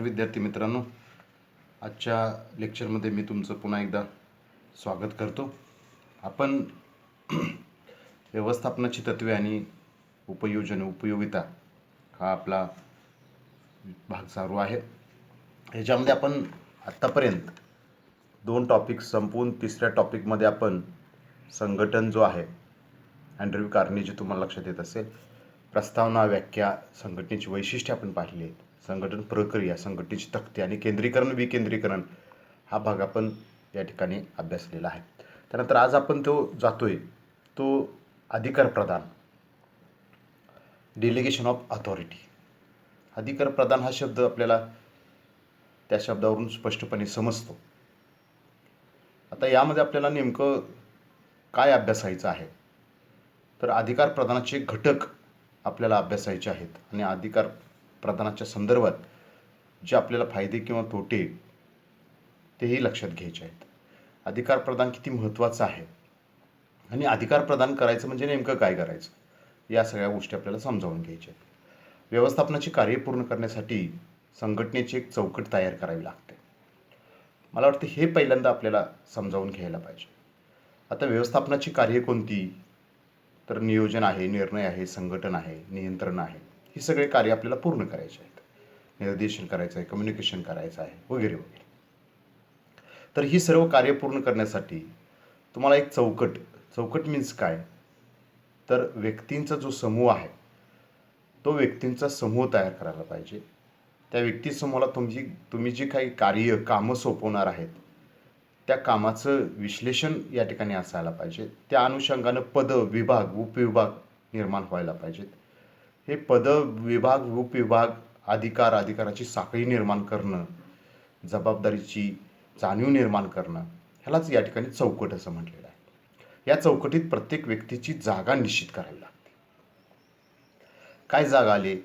विद्यार्थी मित्रांनो, आजच्या लेक्चरमध्ये मी तुमचं पुन्हा एकदा स्वागत करतो. आपण व्यवस्थापनाची तत्त्वे आणि उपयोगिता हा आपला भाग चालू आहे. ह्याच्यामध्ये आपण आत्तापर्यंत 2 टॉपिक संपवून तिसऱ्या टॉपिकमध्ये आपण संघटन जो आहे, अँड्र्यू कार्नेजी तुम्हाला लक्षात येत असेल, प्रस्तावना, व्याख्या, संघटनेची वैशिष्ट्ये आपण पाहिली आहेत, संघटन प्रक्रिया, संघटनेची तक्ते आणि केंद्रीकरण विकेंद्रीकरण हा भाग आपण या ठिकाणी अभ्यासलेला आहे. त्यानंतर आज आपण जातोय तो अधिकार प्रदान, डेलिगेशन ऑफ अथॉरिटी. अधिकार प्रदान हा शब्द आपल्याला त्या शब्दावरून स्पष्टपणे समजतो. आता यामध्ये आपल्याला नेमकं काय अभ्यासायचं आहे, तर अधिकार प्रदानाचे घटक आपल्याला अभ्यासायचे आहेत आणि अधिकार प्रदानाच्या संदर्भात जे आपल्याला फायदे किंवा तोटे तेही लक्षात घ्यायचे आहेत. अधिकार प्रदान किती महत्त्वाचं आहे आणि अधिकार प्रदान करायचं म्हणजे नेमकं काय करायचं, या सगळ्या गोष्टी आपल्याला समजावून घ्यायच्या आहेत. व्यवस्थापनाची कार्य पूर्ण करण्यासाठी संघटनेची एक चौकट तयार करावी लागते. मला वाटतं हे पहिल्यांदा आपल्याला समजावून घ्यायला पाहिजे. आता व्यवस्थापनाची कार्य कोणती, तर नियोजन आहे, निर्णय आहे, संघटन आहे, नियंत्रण आहे. ही सगळे कार्य आपल्याला पूर्ण करायचे आहेत. निर्देशन करायचं आहे, कम्युनिकेशन करायचं आहे, वगैरे वगैरे. तर ही सर्व कार्य पूर्ण करण्यासाठी तुम्हाला एक चौकट मीन्स काय, तर व्यक्तींचा जो समूह आहे तो व्यक्तींचा समूह तयार करायला पाहिजे. त्या व्यक्तिसमूहाला तुम्ही जी काही कामं सोपवणार आहेत त्या कामाचं विश्लेषण या ठिकाणी असायला पाहिजे. त्या अनुषंगानं पद, विभाग, उपविभाग निर्माण व्हायला पाहिजेत. हे पद, विभाग, उपविभाग, अधिकाराची साखळी निर्माण करणं, जबाबदारीची जाणीव निर्माण करणं, ह्यालाच या ठिकाणी चौकट असं म्हटलेलं आहे. या चौकटीत प्रत्येक व्यक्तीची जागा निश्चित करावी लागते. काय जागा आली,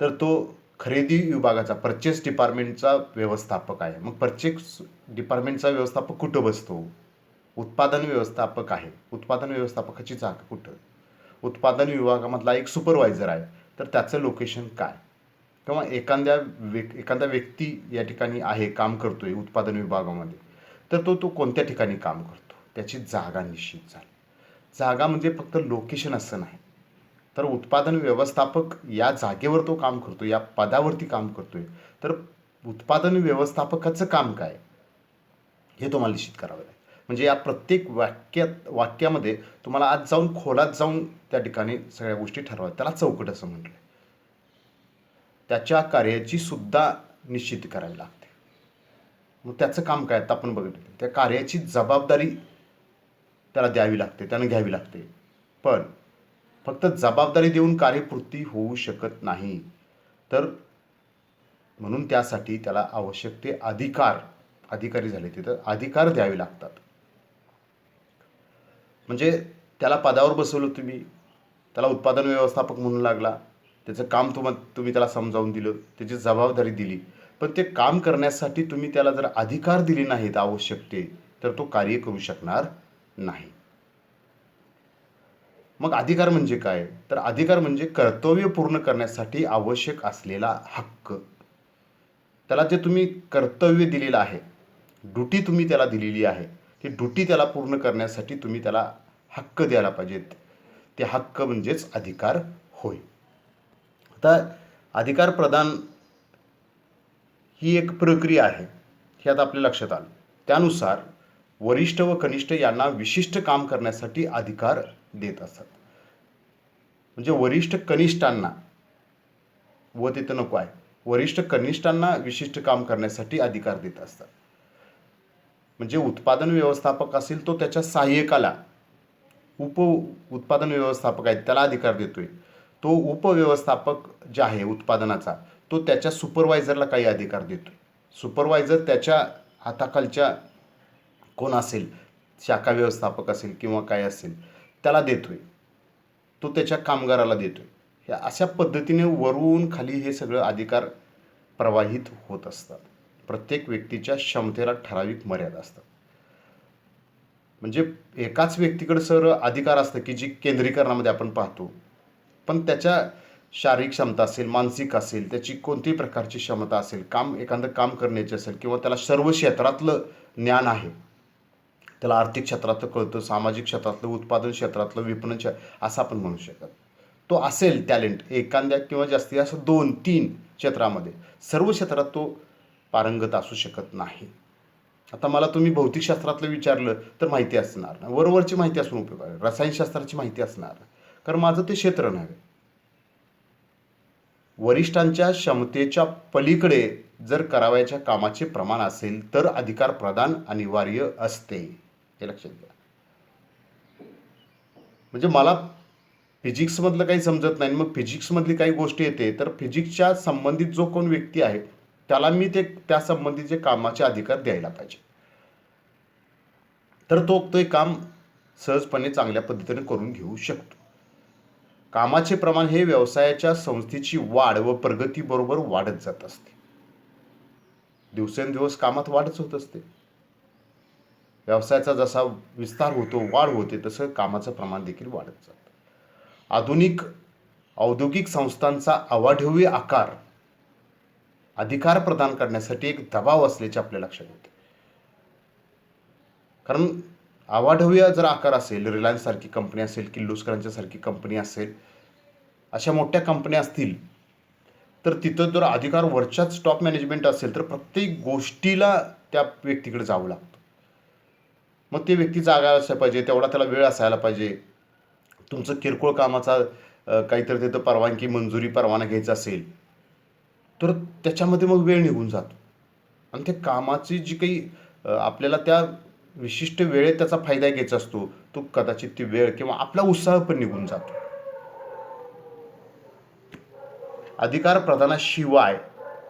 तर तो खरेदी विभागाचा, परचेस डिपार्टमेंटचा व्यवस्थापक आहे. मग परचेस डिपार्टमेंटचा व्यवस्थापक कुठं बसतो, उत्पादन व्यवस्थापक आहे. उत्पादन व्यवस्थापकाची जागा कुठं, उत्पादन विभागामधला एक सुपरवायझर आहे, तर त्याचं लोकेशन काय, किंवा एखादा व्यक्ती या ठिकाणी आहे, काम करतोय उत्पादन विभागामध्ये, तर तो कोणत्या ठिकाणी काम करतो, त्याची जागा निश्चित झाली. जागा म्हणजे फक्त लोकेशन असं नाही, तर उत्पादन व्यवस्थापक या जागेवर तो काम करतो, या पदावरती काम करतोय, तर उत्पादन व्यवस्थापकाचं काम काय हे तुम्हाला निश्चित करावं लागेल. म्हणजे या प्रत्येक वाक्यामध्ये तुम्हाला आज जाऊन खोलात जाऊन त्या ठिकाणी सगळ्या गोष्टी ठरवा. त्याला चौकट असं म्हटलं. त्याच्या कार्याची सुद्धा निश्चिती करावी लागते. मग त्याचं काम काय, आता आपण बघितलं, त्या कार्याची जबाबदारी त्याला द्यावी लागते, त्यानं घ्यावी लागते. पण फक्त जबाबदारी देऊन कार्यपूर्ती होऊ शकत नाही, तर म्हणून त्यासाठी त्याला आवश्यक ते अधिकारी झाले, तिथं अधिकार द्यावे लागतात. म्हणजे त्याला पदावर बसवलं तुम्ही, त्याला उत्पादन व्यवस्थापक म्हणून लागला, त्याचं काम तुम्ही त्याला समजावून दिलं, त्याची जबाबदारी दिली, पण ते काम करण्यासाठी तुम्ही त्याला जर अधिकार दिले नाहीत आवश्यक ते, तर तो कार्य करू शकणार नाही. मग अधिकार म्हणजे काय, तर अधिकार म्हणजे कर्तव्य पूर्ण करण्यासाठी आवश्यक असलेला हक्क. त्याला जे तुम्ही कर्तव्य दिलेलं आहे, ड्युटी तुम्ही त्याला दिलेली आहे, ती ड्युटी त्याला पूर्ण करण्यासाठी तुम्ही त्याला हक्क द्यायला पाहिजेत. ते हक्क म्हणजेच अधिकार होय. आता अधिकार प्रदान ही एक प्रक्रिया आहे, हे आता आपल्या लक्षात आलं. त्यानुसार वरिष्ठ व कनिष्ठ यांना विशिष्ट काम करण्यासाठी अधिकार देत असतात. म्हणजे वरिष्ठ कनिष्ठांना, व तिथं नको आहे, वरिष्ठ कनिष्ठांना विशिष्ट काम करण्यासाठी अधिकार देत असतात. म्हणजे उत्पादन व्यवस्थापक असेल तो त्याच्या सहाय्यकाला, उत्पादन व्यवस्थापक आहे त्याला अधिकार देतोय. तो उपव्यवस्थापक जे आहे उत्पादनाचा, तो त्याच्या सुपरवायझरला काही अधिकार देतोय. सुपरवायझर त्याच्या हाताखालच्या कोण असेल, शाखा व्यवस्थापक असेल किंवा काय असेल, त्याला देतोय. तो त्याच्या कामगाराला देतोय. ह्या अशा पद्धतीने वरून खाली हे सगळं अधिकार प्रवाहित होत असतात. प्रत्येक व्यक्तीच्या क्षमतेला ठराविक मर्यादा असतात. म्हणजे एकाच व्यक्तीकडे अधिकार असतं की जी केंद्रीकरणामध्ये आपण पाहतो, पण त्याच्या शारीरिक क्षमता असेल, मानसिक असेल, त्याची कोणतीही प्रकारची क्षमता असेल, एखादं काम करण्याची असेल किंवा त्याला सर्व क्षेत्रातलं ज्ञान आहे, त्याला आर्थिक क्षेत्रातलं कळतं, सामाजिक क्षेत्रातलं, उत्पादन क्षेत्रातलं, विपणन असं आपण म्हणू शकत. तो असेल टॅलेंट एखाद्या किंवा जास्तीत जास्त 2-3 क्षेत्रामध्ये, सर्व क्षेत्रात तो पारंगत असू शकत नाही. आता मला तुम्ही भौतिकशास्त्रातलं विचारलं तर माहिती असणार ना, वरवरची माहिती असून उपयोग आहे, रसायनशास्त्राची माहिती असणार, कारण माझं ते क्षेत्र नव्हे. वरिष्ठांच्या क्षमतेच्या पलीकडे जर करावयाच्या कामाचे प्रमाण असेल तर अधिकार प्रदान अनिवार्य असते, हे लक्षात घ्या. म्हणजे मला फिजिक्समधलं काही समजत नाही, मग फिजिक्समधली काही गोष्टी येते, तर फिजिक्सच्या संबंधित जो कोण व्यक्ती आहे त्याला मी त्या संबंधीचे कामाचे अधिकार द्यायला पाहिजे, तर ते काम सहजपणे चांगल्या पद्धतीने करून घेऊ शकतो. कामाचे प्रमाण हे व्यवसायाच्या संस्थेची वाढ व प्रगतीबरोबर वाढत जात असते. दिवसेंदिवस कामात वाढच होत असते. व्यवसायाचा जसा विस्तार होतो, वाढ होते, तसं कामाचं प्रमाण देखील वाढत जातं. आधुनिक औद्योगिक संस्थांचा अवाढव्य आकार अधिकार प्रदान करण्यासाठी एक दबाव असल्याचे आपल्या लक्षात येते. कारण अवाढव्य जर आकार असेल, रिलायन्स सारखी कंपनी असेल, किर्लोस्करांच्या सारखी कंपनी असेल, अशा मोठ्या कंपन्या असतील, तर तिथं जर अधिकार वरच्याच टॉप मॅनेजमेंट असेल तर प्रत्येक गोष्टीला त्या व्यक्तीकडे जावं लागतं. मग ते व्यक्ती जागा असायला पाहिजे, तेवढा त्याला वेळ असायला पाहिजे. तुमचं किरकोळ कामाचा काहीतरी तिथं परवानगी, मंजुरी, परवाना घ्यायचा असेल तर त्याच्यामध्ये मग वेळ निघून जातो आणि त्या कामाची जी काही आपल्याला त्या विशिष्ट वेळेत त्याचा फायदा घ्यायचा असतो, तो कदाचित ती वेळ किंवा आपला उत्साह पण निघून जातो. अधिकार प्रदानाशिवाय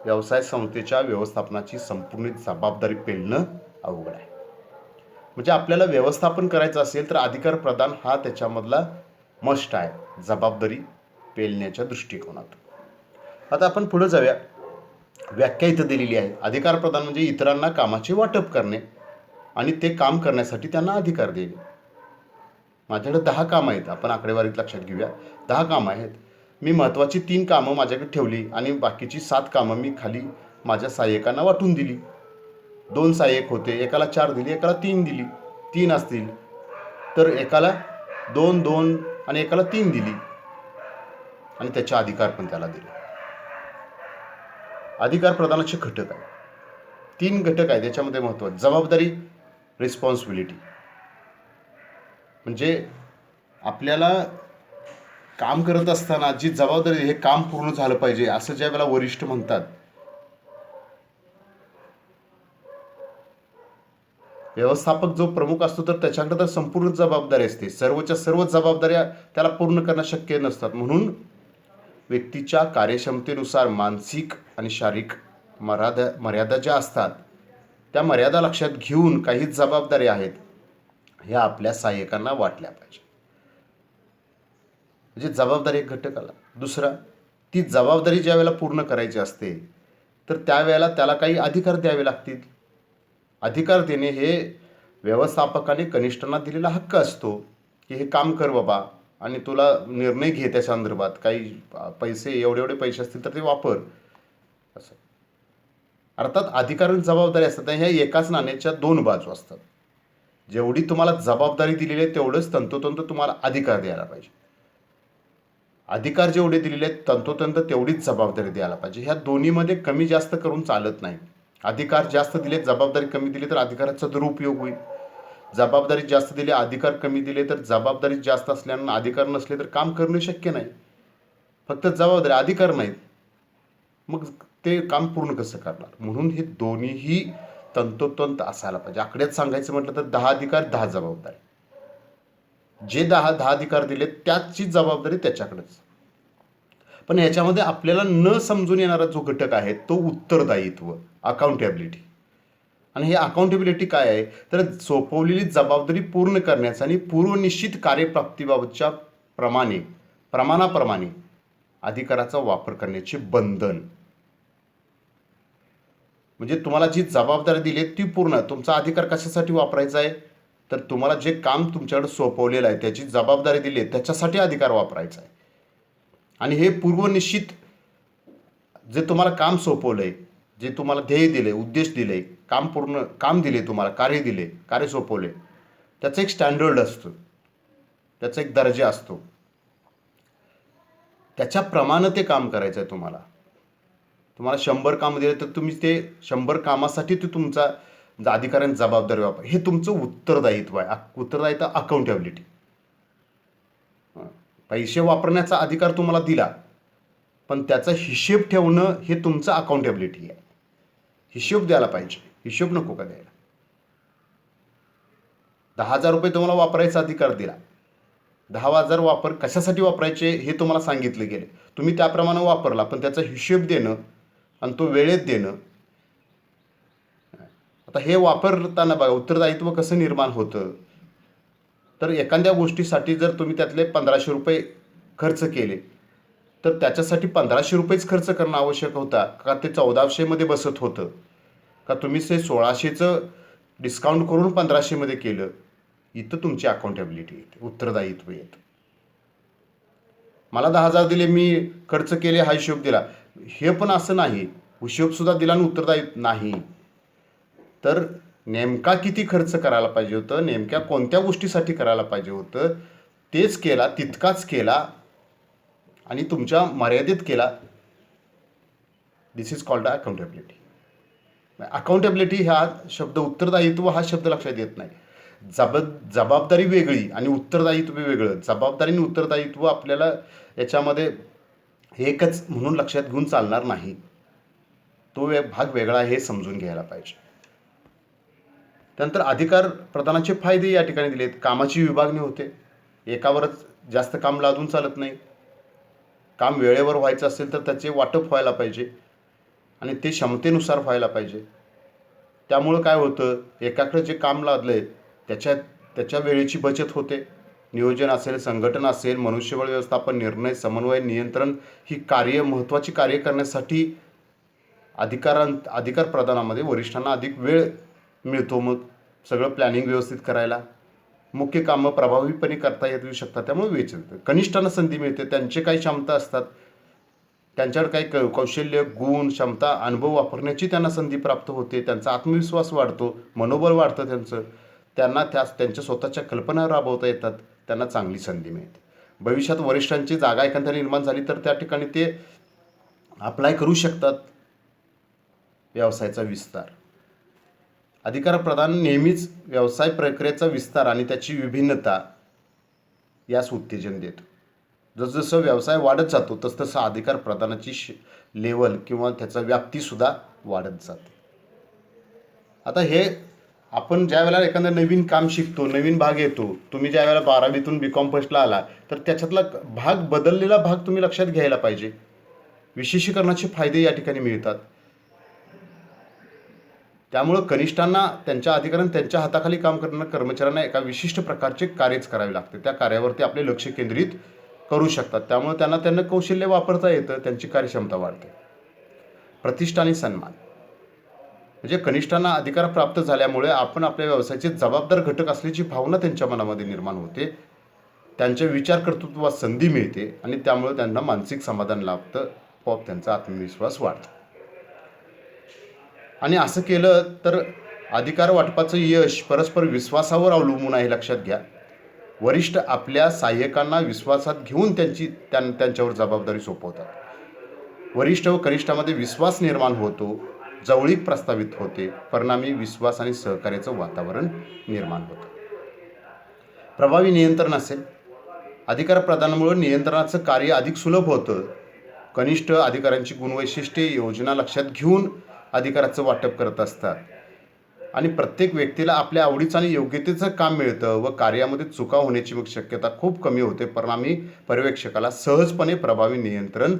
व्यवसाय संस्थेच्या व्यवस्थापनाची संपूर्ण जबाबदारी पेलणं अवघड आहे. म्हणजे आपल्याला व्यवस्थापन करायचं असेल तर अधिकार प्रदान हा त्याच्यामधला मस्ट आहे, जबाबदारी पेलण्याच्या दृष्टिकोनात. आता आपण पुढे जाऊया. व्याख्या इथं दिलेली आहे. अधिकार प्रदान म्हणजे इतरांना कामाचे वाटप करणे आणि ते काम करण्यासाठी त्यांना अधिकार देणे. माझ्याकडे 10 कामं आहेत, आपण आकडेवारीत लक्षात घेऊया. 10 कामं आहेत. मी महत्त्वाची 3 कामं माझ्याकडे ठेवली आणि बाकीची 7 कामं मी खाली माझ्या सहाय्यकांना वाटून दिली. 2 सहाय्यक होते, एकाला 4 दिली, एकाला 3 दिली. 3 असतील तर एकाला 2 आणि एकाला 3 दिली आणि त्याचे अधिकार पण त्याला दिले. अधिकार प्रदानाचे घटक आहे, 3 घटक आहेत. त्याच्यामध्ये महत्त्वाचं जबाबदारी, रिस्पॉन्सिबिलिटी. म्हणजे आपल्याला काम करत असताना जी जबाबदारी, हे काम पूर्ण झालं पाहिजे असं ज्या वेळेला वरिष्ठ म्हणतात, व्यवस्थापक जो प्रमुख असतो तर त्याच्याकडे तर संपूर्ण जबाबदारी असते, सर्वच्या सर्व जबाबदाऱ्या त्याला पूर्ण करणं शक्य नसतात. म्हणून व्यक्तीच्या कार्यक्षमतेनुसार मानसिक आणि शारीरिक मर्यादा ज्या असतात त्या मर्यादा लक्षात घेऊन काही जबाबदाऱ्या आहेत ह्या आपल्या सहाय्यकांना वाटल्या पाहिजे. म्हणजे जबाबदारी एक घटक आला. दुसरा, ती जबाबदारी ज्या वेळेला पूर्ण करायची असते तर त्यावेळेला त्याला काही अधिकार द्यावे लागतील. अधिकार देणे हे व्यवस्थापकाने कनिष्ठांना दिलेला हक्क असतो की हे काम कर बाबा आणि तुला निर्णय घे त्या संदर्भात, काही पैसे एवढे पैसे असतील तर ते वापर असं. अर्थात अधिकार आणि जबाबदारी असतात, ह्या एकाच नाण्याच्या 2 बाजू असतात. जेवढी तुम्हाला जबाबदारी दिलेली आहे तेवढंच तंतोतंत तुम्हाला अधिकार द्यायला पाहिजे. अधिकार जेवढे दिलेले आहेत तंतोतंत तेवढीच जबाबदारी द्यायला पाहिजे. ह्या दोन्हीमध्ये कमी जास्त करून चालत नाही. अधिकार जास्त दिले, जबाबदारी कमी दिली तर अधिकाराचा दुरुपयोग होईल. जबाबदारी जास्त दिली, अधिकार कमी दिले तर जबाबदारी जास्त असल्यानं अधिकार नसले तर काम करणं शक्य नाही. फक्त जबाबदारी, अधिकार नाहीत, मग ते काम पूर्ण कसं करणार. म्हणून हे दोन्हीही तंतोतंत असायला पाहिजे. आकड्यात सांगायचं म्हटलं तर 10 अधिकार 10 जबाबदारी. जे 10 अधिकार दिले त्याची जबाबदारी त्याच्याकडेच. पण ह्याच्यामध्ये आपल्याला न समजून येणारा जो घटक आहे तो उत्तरदायित्व, अकाउंटेबिलिटी. आणि हे अकाउंटेबिलिटी काय आहे तर सोपवलेली जबाबदारी पूर्ण करण्याचा आणि पूर्वनिश्चित कार्यप्राप्तीबाबतच्या प्रमाणाप्रमाणे अधिकाराचा वापर करण्याचे बंधन. म्हणजे तुम्हाला जी जबाबदारी दिली ती पूर्ण, तुमचा अधिकार कशासाठी वापरायचा आहे तर तुम्हाला जे काम तुमच्याकडे सोपवलेलं आहे त्याची जबाबदारी दिली त्याच्यासाठी अधिकार वापरायचा आहे. आणि हे पूर्वनिश्चित जे तुम्हाला काम सोपवलं आहे, जे तुम्हाला ध्येय दिले, उद्देश दिले, काम दिले, तुम्हाला कार्य दिले, कार्य सोपवले, त्याचं एक स्टँडर्ड असतं, त्याचा एक दर्जा असतो. त्याच्याप्रमाणे ते काम करायचं आहे तुम्हाला. तुम्हाला 100 काम दिले तर तुम्ही ते 100 कामासाठी ते तुमचा अधिकाऱ्यांनी जबाबदारी वापर, हे तुमचं उत्तरदायित्व आहे. उत्तरदायित्व, अकाउंटेबिलिटी. पैसे वापरण्याचा अधिकार तुम्हाला दिला, पण त्याचा हिशेब ठेवणं हे तुमचं अकाउंटेबिलिटी आहे. हिशोब द्यायला पाहिजे, हिशोब नको का द्यायला. 10,000 रुपये तुम्हाला वापरायचा अधिकार दिला, 10,000 वापर कशासाठी वापरायचे हे तुम्हाला सांगितलं गेले, तुम्ही त्याप्रमाणे वापरला, पण त्याचा हिशोब देणं आणि तो वेळेत देणं. आता हे वापरताना बघा उत्तरदायित्व कसं निर्माण होतं. तर एखाद्या गोष्टीसाठी जर तुम्ही त्यातले 1,500 रुपये खर्च केले, तर त्याच्यासाठी 1,500 रुपयेच खर्च करणं आवश्यक होता का ते 1,400 बसत होतं, का तुम्ही ते 1,600चं डिस्काउंट करून 1,500 केलं. इथं तुमची अकाउंटेबिलिटी येते, उत्तरदायित्व येतं. मला 10,000 दिले, मी खर्च केले, हा हिशोब दिला, हे पण असं नाही. हिशोबसुद्धा दिला आणि उत्तरदायित्व नाही. तर नेमका किती खर्च करायला पाहिजे होतं, नेमक्या कोणत्या गोष्टीसाठी करायला पाहिजे होतं, तेच केला, तितकाच केला आणि तुमच्या मर्यादित केला. दिस इज कॉल्ड अकाउंटेबिलिटी. अकाउंटेबिलिटी हा शब्द, उत्तरदायित्व हा शब्द लक्षात येत नाही. जबाबदारी वेगळी आणि उत्तरदायित्व वेगळं. जबाबदारी आणि उत्तरदायित्व आपल्याला याच्यामध्ये एकच म्हणून लक्षात घेऊन चालणार नाही. तो भाग वेगळा हे समजून घ्यायला पाहिजे. त्यानंतर अधिकार प्रदानाचे फायदे या ठिकाणी दिलेत. कामाची विभागणी होते, एकावरच जास्त काम लादून चालत नाही. काम वेळेवर व्हायचं असेल तर त्याचे वाटप व्हायला पाहिजे आणि ते क्षमतेनुसार व्हायला पाहिजे. त्यामुळं काय होतं, एकाकडे जे काम लादलंय त्याच्या वेळेची बचत होते. नियोजन असेल, संघटन असेल, मनुष्यबळ व्यवस्थापन, निर्णय, समन्वय, नियंत्रण ही महत्त्वाची कार्य करण्यासाठी अधिकार प्रदानामध्ये वरिष्ठांना अधिक वेळ मिळतो. मग सगळं प्लॅनिंग व्यवस्थित करायला, मुख्य कामं प्रभावीपणे करता येऊ शकतात. त्यामुळे वेळ मिळतं. कनिष्ठांना संधी मिळते, त्यांचे काही क्षमता असतात, त्यांच्याकडे काही कौशल्य, गुण, क्षमता, अनुभव वापरण्याची त्यांना संधी प्राप्त होते. त्यांचा आत्मविश्वास वाढतो, मनोबल वाढतं त्यांना त्यांच्या स्वतःच्या कल्पना राबवता येतात, त्यांना चांगली संधी मिळते. भविष्यात वरिष्ठांची जागा एखाद्या निर्माण झाली तर त्या ठिकाणी ते अप्लाय करू शकतात. व्यवसायाचा विस्तार, अधिकार प्रदान नेहमीच व्यवसाय प्रक्रियेचा विस्तार आणि त्याची विभिन्नता यास उत्तेजन देतो. जसजसं व्यवसाय वाढत जातो तसतसं अधिकार प्रदानाची लेवल किंवा त्याचा व्याप्तीसुद्धा वाढत जाते. आता हे आपण ज्या वेळेला एखादं नवीन काम शिकतो, नवीन भाग येतो, तुम्ही ज्या वेळेला 12वीतून B.Com फर्स्टला आला तर त्याच्यातला बदललेला भाग तुम्ही लक्षात घ्यायला पाहिजे. विशेषीकरणाचे फायदे या ठिकाणी मिळतात. त्यामुळं कनिष्ठांना त्यांच्या अधिकारांनी त्यांच्या हाताखाली काम करणाऱ्या कर्मचाऱ्यांना एका विशिष्ट प्रकारचे कार्यच करावे लागते. त्या कार्यावरती आपले लक्ष केंद्रित करू शकतात. त्यामुळे त्यांना कौशल्य वापरता येतं, त्यांची कार्यक्षमता वाढते. प्रतिष्ठा आणि सन्मान, म्हणजे कनिष्ठांना अधिकार प्राप्त झाल्यामुळे आपण आपल्या व्यवसायाचे जबाबदार घटक असल्याची भावना त्यांच्या मनामध्ये निर्माण होते. त्यांच्या विचार कर्तृत्वात संधी मिळते आणि त्यामुळे त्यांना मानसिक समाधान लाभतं, आपोआप त्यांचा आत्मविश्वास वाढतो. आणि असं केलं तर अधिकार वाटपाचं यश परस्पर विश्वासावर अवलंबून आहे, लक्षात घ्या. वरिष्ठ आपल्या सहाय्यकांना विश्वासात घेऊन त्यांच्यावर जबाबदारी सोपवतात. वरिष्ठ व कनिष्ठामध्ये विश्वास निर्माण होतो, जवळीक प्रस्थापित होते, परिणामी विश्वास आणि सहकार्याचं वातावरण निर्माण होतं. प्रभावी नियंत्रण असेल, अधिकार प्रदानामुळे नियंत्रणाचं कार्य अधिक सुलभ होतं. कनिष्ठ अधिकाऱ्यांची गुणवैशिष्ट्ये योजना लक्षात घेऊन अधिकाराचं वाटप करत असतात आणि प्रत्येक व्यक्तीला आपल्या आवडीचं आणि योग्यतेचं काम मिळतं व कार्यामध्ये चुका होण्याची मग शक्यता खूप कमी होते. परिणामी पर्यवेक्षकाला सहजपणे प्रभावी नियंत्रण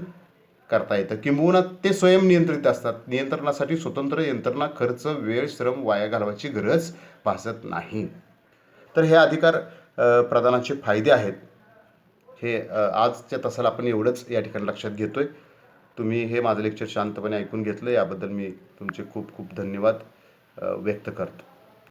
करता येतं, किंबहुना ते स्वयंनियंत्रित असतात. नियंत्रणासाठी स्वतंत्र यंत्रणा, खर्च, वेळ, श्रम वाया घालवायची गरज भासत नाही. तर हे अधिकार प्रदानाचे फायदे आहेत. हे आजच्या तासाला आपण एवढंच या ठिकाणी लक्षात घेतोय. तुम्ही हे माझं लेक्चर शांतपणे ऐकून घेतलं, याबद्दल मी तुमचे खूप खूप धन्यवाद व्यक्त करतो.